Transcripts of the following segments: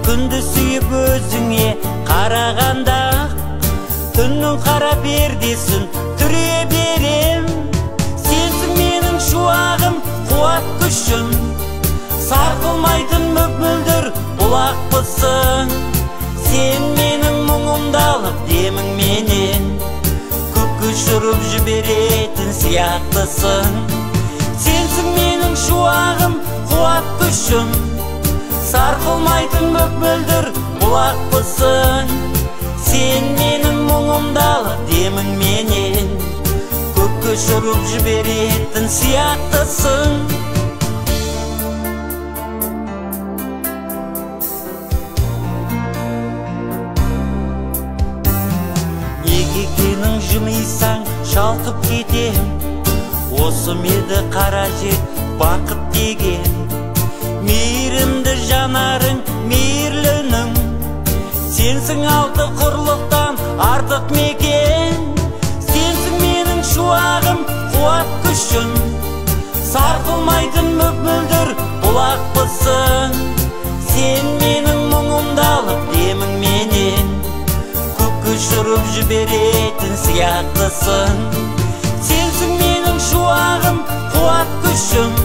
Күнді сүйіп өзіңе қарағанда түннің қара пердесін түре берем. Сенсің менің шуағым, қуат күшім, сарқылмайтын мөп-мөлдір бұлақпысың. Сен менің мұңымды алып демің менен көкке ұшырып жіберетін сияқтысың. Сенсің менің шуағым, қуат күшім, сарқылмайтын мөп-мөлдір бұлақпысың. Сен менің мұңымды алып демің менен көкке ұшырып жіберетін сияқтысың. Неге екенің жымисаң шалқып кетем, осы меді қара жер бақыт деген. Мейірімді жанарың, мейірлінің, сенсің алты құрлықтан артық мекен. Сенсің менің шуағым, қуат күшім, сарқылмайтын мөп-мөлдір бұлақпысың. Сен менің мұңымды алып демің менен көкке ұшырып жіберетін сияқтысың. Сенсің менің шуағым, қуат күшім,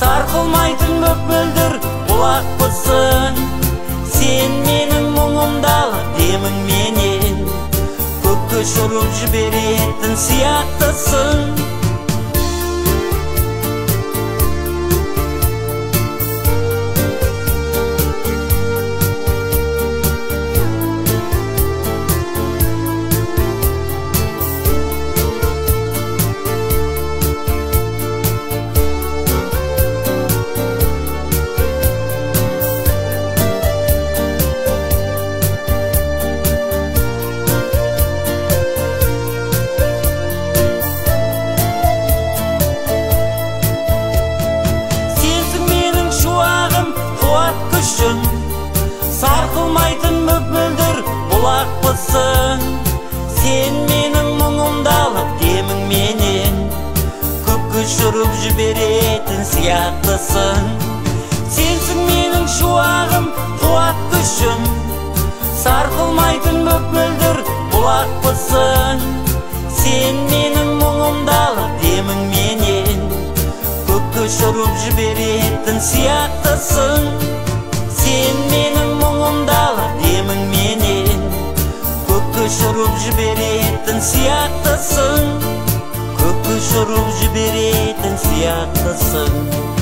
сарқылмайтын мөп-мөлдір бұлақпысың. Сен менің мұңымды алып демің менен көкке ұшырып жіберетін сияқтысың. Сарқылмайтын мөп-мөлдір бұлақпысың. Сен менің мұңымды алып демің менен көкке ұшырып жіберетін сияқтысың. Сенсің менің шуағым, қуат күшім, сарқылмайтын мөп-мөлдір бұлақпысың. Сен менің мұңымды алып демің менен көкке ұшырып жіберетін сияқтысың. Сен менің мұңымды алып демің менен көкке ұшырып жіберетін сияқтысың. Көкке ұшырып жіберетін сияқтысың.